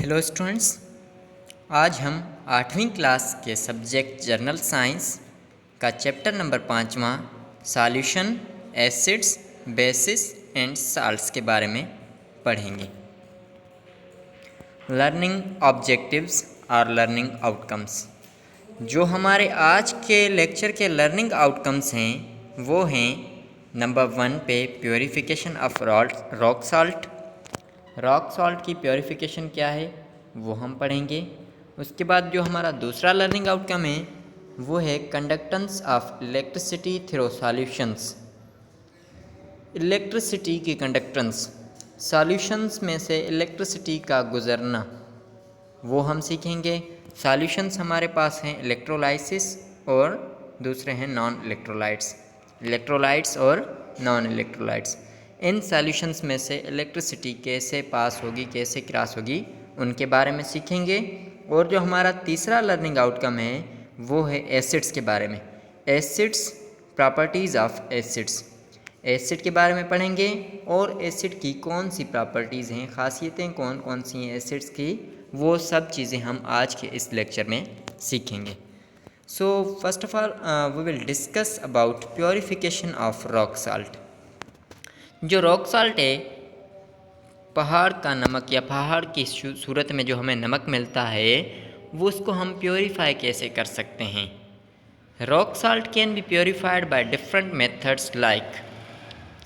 Hello students, आज हम 8वीं क्लास के सब्जेक्ट जर्नल साइंस का चैप्टर नंबर 5वां solution acids bases and salts के बारे में पढ़ेंगे। लर्निंग ऑब्जेक्टिव्स और लर्निंग आउटकम्स। जो हमारे आज के लेक्चर के लर्निंग आउटकम्स हैं वो हैं नंबर 1 पे purification of rock salt. Rock salt की प्योरीफिकेशन क्या है वो हम पढ़ेंगे। उसके बाद जो हमारा दूसरा लर्निंग आउटकम है वो है conductance of electricity through solutions. Electricity की कंडक्टेंस, सॉल्यूशंस में से इलेक्ट्रिसिटी का गुजरना, वो हम सीखेंगे। सॉल्यूशंस हमारे पास हैं इलेक्ट्रोलाइसिस और दूसरे हैं नॉन इलेक्ट्रोलाइट्स। इलेक्ट्रोलाइट्स और नॉन इलेक्ट्रोलाइट्स, इन सॉल्यूशंस में से इलेक्ट्रिसिटी कैसे पास होगी, कैसे क्रॉस होगी, उनके बारे में सीखेंगे। और जो हमारा तीसरा लर्निंग आउटकम है वो है एसिड्स के बारे में। Acids, properties of acids, acid के बारे में पढ़ेंगे और एसिड की कौन सी प्रॉपर्टीज़ हैं, ख़ासियतें कौन कौन सी हैं एसिड्स की, वो सब चीज़ें हम आज के इस लेक्चर में सीखेंगे। So first of all we will discuss about purification of rock salt. जो रॉक सॉल्ट है, पहाड़ का नमक या पहाड़ की सूरत में जो हमें नमक मिलता है वो उसको हम प्योरीफाई कैसे कर सकते हैं। Rock salt can be purified by different methods like,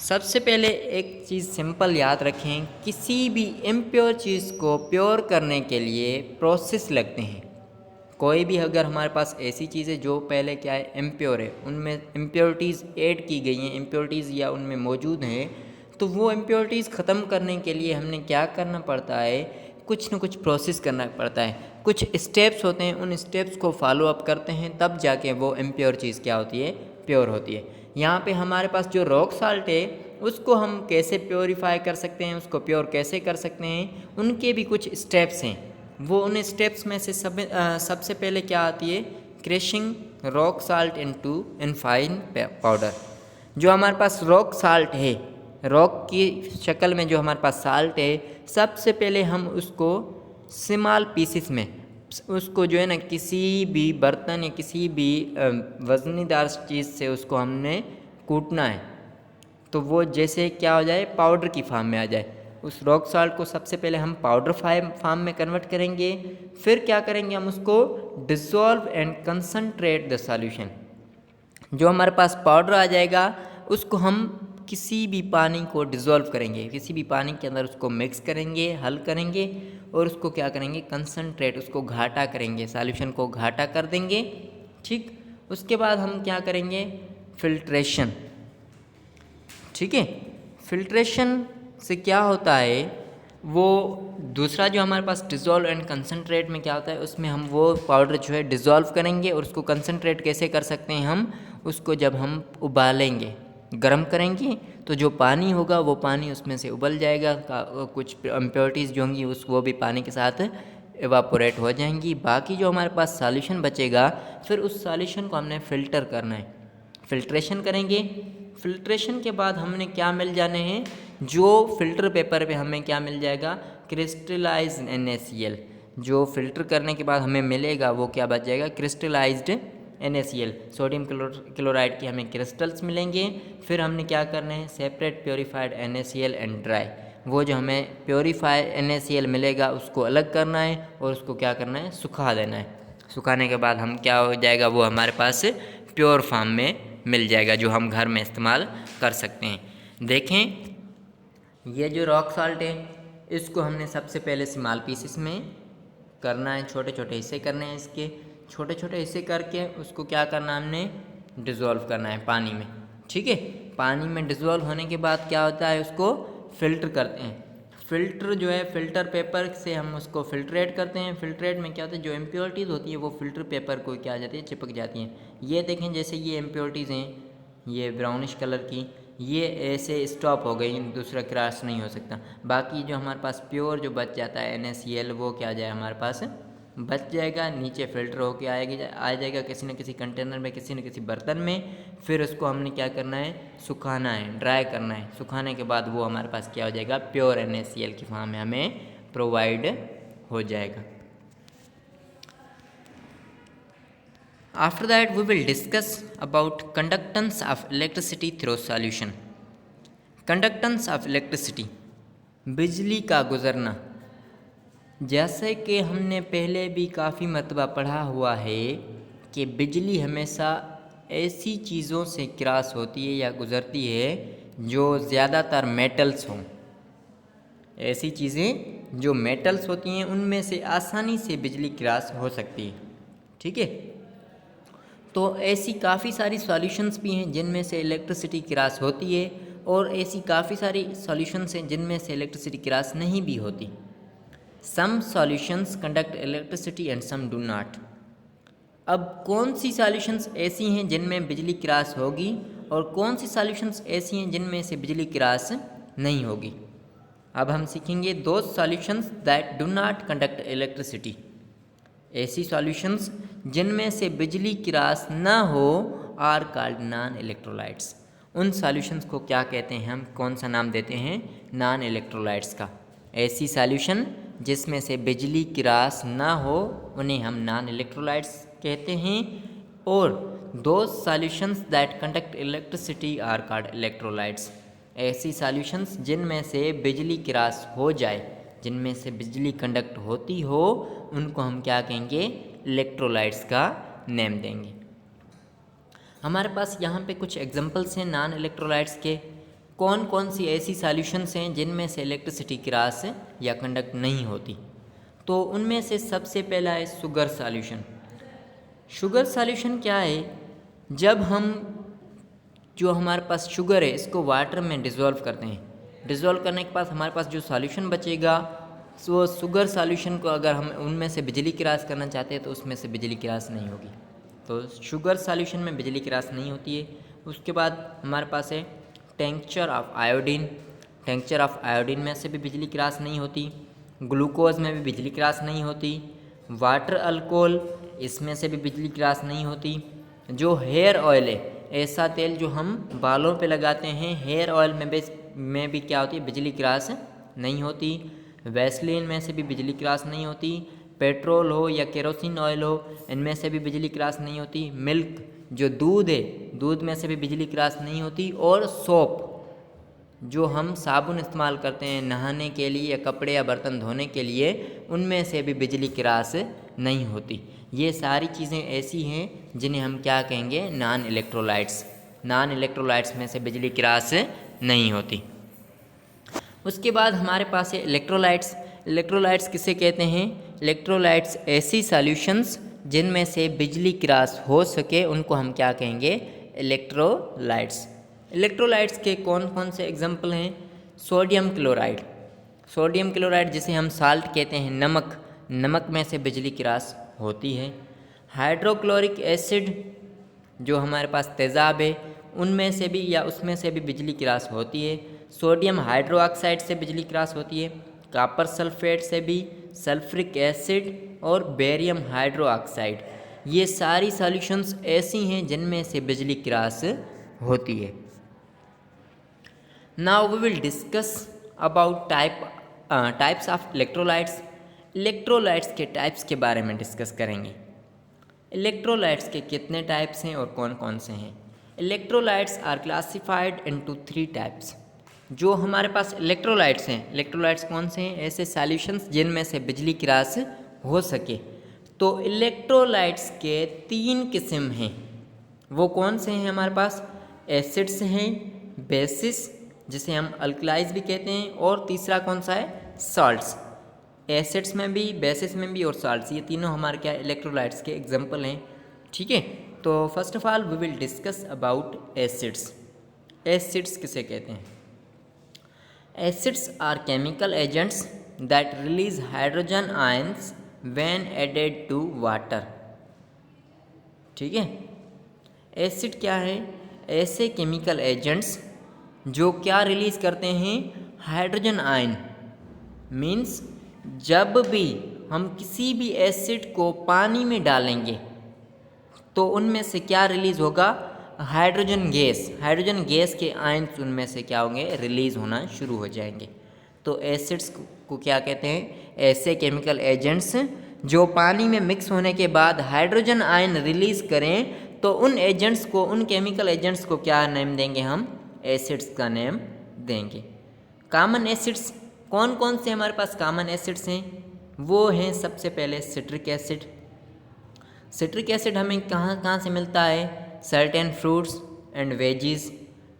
सबसे पहले एक चीज़ सिंपल याद रखें, किसी भी इम्प्योर चीज़ को प्योर करने के लिए प्रोसेस लगते हैं। कोई भी अगर हमारे पास ऐसी चीज़ें जो पहले क्या है इम्प्योर है, उनमें इम्प्योरिटीज़ ऐड की गई हैं, इम्प्योरिटीज़ या उनमें मौजूद हैं, तो वो इम्प्योरिटीज़ ख़त्म करने के लिए हमने क्या करना पड़ता है, कुछ न कुछ प्रोसेस करना पड़ता है, कुछ स्टेप्स होते हैं, उन स्टेप्स को फॉलो अप करते हैं, तब जाके वो इम्प्योर चीज़ क्या होती है, प्योर होती है। यहाँ पे हमारे पास जो रॉक साल्ट है उसको हम कैसे प्योरीफाई कर सकते हैं, उसको प्योर कैसे कर सकते हैं, उनके भी कुछ स्टेप्स हैं। वो उन स्टेप्स में से सबसे पहले क्या आती है, crushing rock salt in fine powder. जो हमारे पास रॉक साल्ट है, रॉक की शक्ल में जो हमारे पास साल्ट है, सबसे पहले हम उसको स्मॉल पीसेस में, उसको जो है ना किसी भी बर्तन या किसी भी वज़नीदार चीज़ से उसको हमने कूटना है, तो वो जैसे क्या हो जाए, पाउडर की फॉर्म में आ जाए। उस रॉक साल्ट को सबसे पहले हम पाउडर फॉर्म में कन्वर्ट करेंगे। फिर क्या करेंगे, हम उसको dissolve and concentrate the solution. जो हमारे पास पाउडर आ जाएगा उसको हम किसी भी पानी को डिसॉल्व करेंगे, किसी भी पानी के अंदर उसको मिक्स करेंगे, हल करेंगे और उसको क्या करेंगे, कंसनट्रेट, उसको घाटा करेंगे, सॉल्यूशन को घाटा कर देंगे। ठीक, उसके बाद हम क्या करेंगे, फिल्ट्रेशन। ठीक है, फिल्ट्रेशन से क्या होता है, वो दूसरा जो हमारे पास डिज़ोल्व एंड कंसनट्रेट में क्या होता है, उसमें हम वो पाउडर जो है डिज़ोल्व करेंगे और उसको कंसनट्रेट कैसे कर सकते हैं, हम उसको जब हम उबालेंगे, गर्म करेंगे, तो जो पानी होगा वो पानी उसमें से उबल जाएगा, कुछ इम्प्योरिटीज़ जो होंगी उस वो भी पानी के साथ एवापोरेट हो जाएंगी। बाकी जो हमारे पास सॉल्यूशन बचेगा, फिर उस सॉल्यूशन को हमने फ़िल्टर करना है, फिल्ट्रेशन करेंगे। फिल्ट्रेशन के बाद हमने क्या मिल जाने हैं, जो फिल्टर पेपर पे हमें क्या मिल जाएगा, क्रिस्टलाइज्ड NaCl। जो फिल्टर करने के बाद हमें मिलेगा वो क्या बच जाएगा, क्रिस्टलाइज्ड NaCl, सोडियम क्लोराइड के हमें क्रिस्टल्स मिलेंगे। फिर हमने क्या करना है, separate purified NaCl and dry, वो जो हमें प्योरीफाइड NaCl मिलेगा उसको अलग करना है और उसको क्या करना है, सुखा देना है। सुखाने के बाद हम क्या हो जाएगा, वो हमारे पास प्योर फॉर्म में मिल जाएगा, जो हम घर में इस्तेमाल कर सकते हैं। देखें, ये जो रॉक साल्ट है इसको हमने सबसे पहले स्मॉल पीसेस में करना है, छोटे छोटे हिस्से करने हैं, इसके छोटे छोटे हिस्से करके उसको क्या करना है, हमने डिज़ोल्व करना है पानी में। ठीक है, पानी में डिज़ोल्व होने के बाद क्या होता है, उसको फ़िल्टर करते हैं। फ़िल्टर जो है, फ़िल्टर पेपर से हम उसको फ़िल्ट्रेट करते हैं। फ़िल्ट्रेट में क्या होता है, जो इम्प्योरिटीज़ होती है वो फ़िल्टर पेपर को क्या आ जाती है, चिपक जाती हैं। ये देखें, जैसे ये इम्प्योरिटीज़ हैं, ये ब्राउनिश कलर की, ये ऐसे स्टॉप हो गई, दूसरा क्रॉस नहीं हो सकता। बाकी जो हमारे पास प्योर जो बच जाता है NaCl, वो क्या जाए, हमारे पास बच जाएगा, नीचे फ़िल्टर होके आ जाएगा किसी न किसी कंटेनर में, किसी न किसी बर्तन में। फिर उसको हमने क्या करना है, सुखाना है, ड्राई करना है। सुखाने के बाद वो हमारे पास क्या हो जाएगा, प्योर NaCl की फॉर्म में हमें प्रोवाइड हो जाएगा। After that we will discuss about conductance of electricity through solution. Conductance of electricity, बिजली का गुजरना। जैसे कि हमने पहले भी काफ़ी मरतबा पढ़ा हुआ है कि बिजली हमेशा ऐसी चीज़ों से क्रॉस होती है या गुज़रती है जो ज़्यादातर मेटल्स हों। ऐसी चीज़ें जो मेटल्स होती हैं उनमें से आसानी से बिजली क्रॉस हो सकती है। ठीक है, तो ऐसी काफ़ी सारी सॉल्यूशंस भी हैं जिनमें से इलेक्ट्रिसिटी क्रॉस होती है और ऐसी काफ़ी सारी सॉल्यूशंस हैं जिनमें से इलेक्ट्रिसिटी क्रॉस नहीं भी होती। Some solutions conduct electricity and some do not. अब कौन सी सॉल्यूशंस ऐसी हैं जिनमें बिजली क्रॉस होगी और कौन सी सॉल्यूशंस ऐसी हैं जिनमें से बिजली क्रॉस नहीं होगी। अब हम सीखेंगे दो solutions that do not conduct electricity. ऐसी सॉल्यूशंस जिनमें से बिजली क्रॉस ना हो आर कॉल्ड नॉन इलेक्ट्रोलाइट्स। उन सॉल्यूशंस को क्या कहते हैं, हम कौन सा नाम देते हैं, नॉन इलेक्ट्रोलाइट्स का। ऐसी सॉल्यूशन जिसमें से बिजली क्रॉस ना हो उन्हें हम नॉन इलेक्ट्रोलाइट्स कहते हैं। और दो solutions that conduct electricity are called electrolytes. ऐसी सॉल्यूशंस जिनमें से बिजली क्रॉस हो जाए, जिनमें से बिजली कंडक्ट होती हो, उनको हम क्या कहेंगे, इलेक्ट्रोलाइट्स का नेम देंगे। हमारे पास यहाँ पे कुछ एग्जांपल्स हैं नॉन इलेक्ट्रोलाइट्स के। कौन कौन सी ऐसी सॉल्यूशंस हैं जिनमें से इलेक्ट्रिसिटी क्रॉस या कंडक्ट नहीं होती। तो उनमें से सबसे पहला है शुगर सॉल्यूशन। शुगर सॉल्यूशन क्या है, जब हम जो हमारे पास शुगर है इसको वाटर में डिज़ोल्व करते हैं, डिज़ोल्व करने के बाद हमारे पास जो सॉल्यूशन बचेगा वो शुगर सॉल्यूशन को अगर हम उनमें से बिजली क्रॉस करना चाहते हैं तो उसमें से बिजली क्रॉस नहीं होगी। तो शुगर सॉल्यूशन में बिजली क्रॉस नहीं होती है। उसके बाद हमारे पास है टेंक्चर ऑफ आयोडीन। टेंक्चर ऑफ आयोडीन में से भी बिजली क्रॉस नहीं होती। ग्लूकोज में भी बिजली क्रॉस नहीं होती। वाटर अल्कोहल, इसमें से भी बिजली क्रॉस नहीं होती। जो हेयर ऑयल है, ऐसा तेल जो हम बालों पे लगाते हैं, हेयर ऑयल में भी क्या होती है, बिजली क्रॉस नहीं होती। वैसलीन में से भी बिजली क्रॉस नहीं होती। पेट्रोल हो या केरोसिन ऑयल हो, इनमें से भी बिजली क्रॉस नहीं होती। मिल्क जो दूध है, दूध में से भी बिजली क्रॉस नहीं होती। और सोप जो हम साबुन इस्तेमाल करते हैं नहाने के लिए या कपड़े या बर्तन धोने के लिए, उनमें से भी बिजली क्रॉस नहीं होती। ये सारी चीज़ें ऐसी हैं जिन्हें हम क्या कहेंगे, नॉन इलेक्ट्रोलाइट्स। नॉन इलेक्ट्रोलाइट्स में से बिजली क्रॉस नहीं होती। उसके बाद हमारे पास है इलेक्ट्रोलाइट्स। इलेक्ट्रोलाइट्स किसे कहते हैं, इलेक्ट्रोलाइट्स ऐसी सॉल्यूशंस जिनमें से बिजली क्रॉस हो सके उनको हम क्या कहेंगे, इलेक्ट्रोलाइट्स। इलेक्ट्रोलाइट्स के कौन कौन से एग्जाम्पल हैं, सोडियम क्लोराइड। सोडियम क्लोराइड जिसे हम साल्ट कहते हैं, नमक, नमक में से बिजली क्रॉस होती है। हाइड्रोक्लोरिक एसिड जो हमारे पास तेज़ाब है, उनमें से भी या उसमें से भी बिजली क्रॉस होती है। सोडियम हाइड्रोक्साइड से बिजली क्रॉस होती है। कॉपर सल्फेट से भी, सल्फ्रिक एसिड और बेरियम हाइड्रोक्साइड, ये सारी सॉल्यूशंस ऐसी हैं जिनमें से बिजली क्रॉस होती है। Now we will discuss about types of electrolytes. Electrolytes के टाइप्स के बारे में डिस्कस करेंगे। इलेक्ट्रोलाइट्स के कितने टाइप्स हैं और कौन कौन से हैं। Electrolytes are classified into 3 types. जो हमारे पास इलेक्ट्रोलाइट्स हैं, इलेक्ट्रोलाइट्स कौन से हैं, ऐसे सॉल्यूशंस जिनमें से बिजली क्रॉस हो सके। तो इलेक्ट्रोलाइट्स के 3 किस्म हैं। वो कौन से हैं हमारे पास, एसिड्स हैं, बेसिस जिसे हम अल्कलाइज भी कहते हैं, और तीसरा कौन सा है, सॉल्ट्स। एसिड्स में भी, बेसिस में भी और सॉल्ट्स, ये तीनों हमारे क्या इलेक्ट्रोलाइट्स के एग्जाम्पल हैं। ठीक है, तो first of all we will discuss about acids. Acids किसे कहते हैं, acids are chemical agents that release hydrogen ions when added to water. ठीक है, एसिड क्या है, ऐसे केमिकल एजेंट्स जो क्या रिलीज करते हैं, हाइड्रोजन आयन। मीन्स जब भी हम किसी भी एसिड को पानी में डालेंगे तो उनमें से क्या रिलीज होगा, हाइड्रोजन गैस। हाइड्रोजन गैस के आयन्स उनमें से क्या होंगे, रिलीज होना शुरू हो जाएंगे। तो एसिड्स को क्या कहते हैं, ऐसे केमिकल एजेंट्स जो पानी में मिक्स होने के बाद हाइड्रोजन आयन रिलीज करें, तो उन एजेंट्स को, उन केमिकल एजेंट्स को क्या नेम देंगे हम? एसिड्स का नेम देंगे। कॉमन एसिड्स कौन कौन से हमारे पास कॉमन एसिड्स हैं? वो हैं सबसे पहले सिट्रिक एसिड। सिट्रिक एसिड हमें कहाँ कहाँ से मिलता है? Certain fruits and veggies,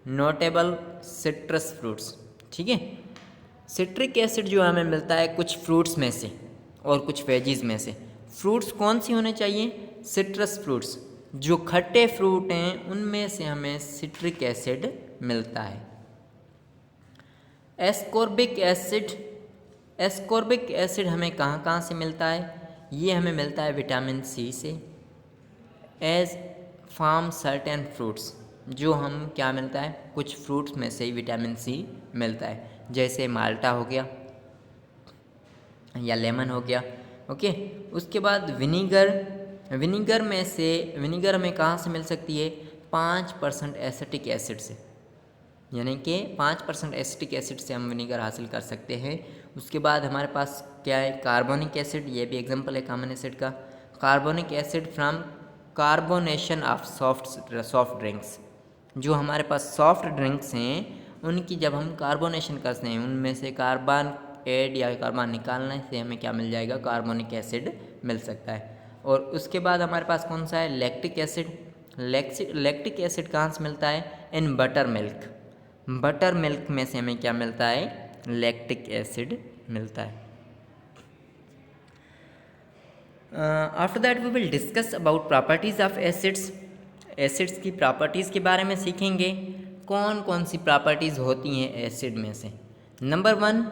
notable citrus fruits. ठीक है, सिट्रिक एसिड जो हमें मिलता है कुछ फ्रूट्स में से और कुछ वेजीज में से। फ्रूट्स कौन सी होने चाहिए? सिट्रस फ्रूट्स, जो खट्टे फ्रूट हैं उनमें से हमें सिट्रिक एसिड मिलता है। एस्कॉर्बिक एसिड, एस्कॉर्बिक एसिड हमें कहाँ कहाँ से मिलता है? ये हमें मिलता है विटामिन सी से। एज फ्रॉम सर्टेन फ्रूट्स, जो हम क्या मिलता है? कुछ फ्रूट्स में से ही विटामिन सी मिलता है, जैसे माल्टा हो गया या लेमन हो गया। ओके, उसके बाद विनीगर, विनीगर में से, विनीगर हमें कहाँ से मिल सकती है? 5% एसिटिक एसिड से, यानी कि 5% एसिटिक एसिड से हम विनीगर हासिल कर सकते हैं। उसके बाद हमारे पास क्या है? कार्बोनिक एसिड, ये भी एग्जांपल है कॉमन एसिड का। Carbonic acid from carbonation of soft drinks, जो हमारे पास सॉफ्ट ड्रिंक्स हैं उनकी जब हम कार्बोनेशन करते हैं, उनमें से कार्बन ऐड या कार्बन निकालने से हमें क्या मिल जाएगा? कार्बोनिक एसिड मिल सकता है। और उसके बाद हमारे पास कौन सा है? Lactic acid. लैक्टिक एसिड कहाँ से मिलता है? In butter milk. Butter milk में से हमें क्या मिलता है? लैक्टिक एसिड मिलता है। After that we will discuss about properties of acids. Acids की प्रॉपर्टीज़ के बारे में सीखेंगे। कौन कौन सी प्रॉपर्टीज़ होती हैं एसिड में से? नंबर 1,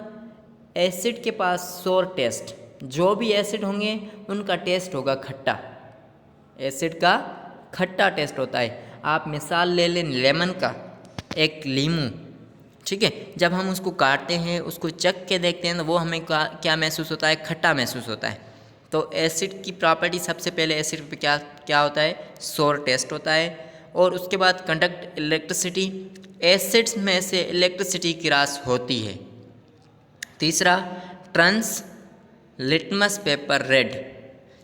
एसिड के पास सोर टेस्ट। जो भी एसिड होंगे उनका टेस्ट होगा खट्टा। एसिड का खट्टा टेस्ट होता है। आप मिसाल ले लें लेमन का, एक लीमू, ठीक है, जब हम उसको काटते हैं, उसको चख के देखते हैं तो वो हमें क्या महसूस होता है? खट्टा महसूस होता है। तो एसिड की प्रॉपर्टी सबसे पहले एसिड पे क्या क्या होता है? सोर टेस्ट होता है। और उसके बाद कंडक्ट इलेक्ट्रिसिटी, एसिड्स में से इलेक्ट्रिसिटी की रास होती है। तीसरा, टर्न्स लिटमस पेपर रेड।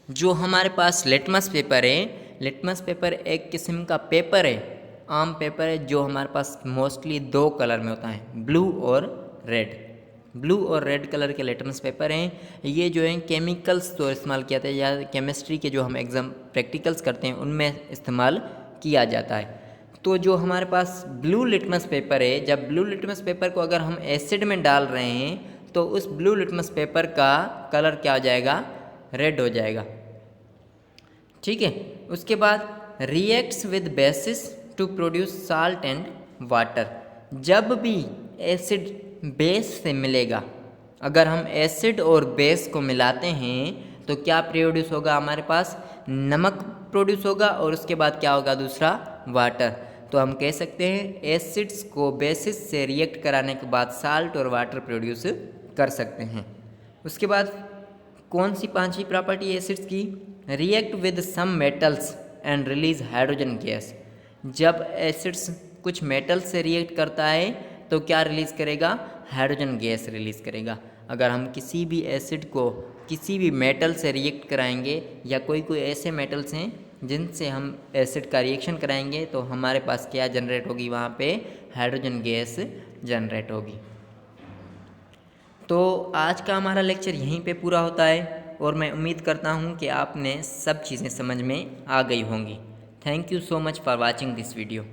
जो हमारे पास लिटमस पेपर है, लिटमस पेपर एक किस्म का पेपर है, आम पेपर है, जो हमारे पास मोस्टली 2 कलर में होता है, ब्लू और रेड। ब्लू और रेड कलर के लिटमस पेपर हैं। ये जो है केमिकल्स तो इस्तेमाल किया जाता है, या केमिस्ट्री के जो हम एग्ज़ाम प्रैक्टिकल्स करते हैं उनमें इस्तेमाल किया जाता है। तो जो हमारे पास ब्लू लिटमस पेपर है, जब ब्लू लिटमस पेपर को अगर हम एसिड में डाल रहे हैं तो उस ब्लू लिटमस पेपर का कलर क्या हो जाएगा? रेड हो जाएगा। ठीक है, उसके बाद reacts with bases to produce salt and water. जब भी एसिड बेस से मिलेगा, अगर हम एसिड और बेस को मिलाते हैं तो क्या प्रोड्यूस होगा? हमारे पास नमक प्रोड्यूस होगा, और उसके बाद क्या होगा? दूसरा वाटर। तो हम कह सकते हैं एसिड्स को बेसिस से रिएक्ट कराने के बाद साल्ट और वाटर प्रोड्यूस कर सकते हैं। उसके बाद कौन सी 5वीं प्रॉपर्टी एसिड्स की? React with some metals and release hydrogen gas. जब एसिड्स कुछ मेटल से रिएक्ट करता है तो क्या रिलीज़ करेगा? हाइड्रोजन गैस रिलीज़ करेगा। अगर हम किसी भी एसिड को किसी भी मेटल से रिएक्ट कराएंगे, या कोई ऐसे मेटल्स हैं जिनसे हम एसिड का रिएक्शन कराएंगे, तो हमारे पास क्या जनरेट होगी? वहाँ पे हाइड्रोजन गैस जनरेट होगी। तो आज का हमारा लेक्चर यहीं पे पूरा होता है, और मैं उम्मीद करता हूँ कि आपने सब चीज़ें समझ में आ गई होंगी। Thank you so much for watching this video.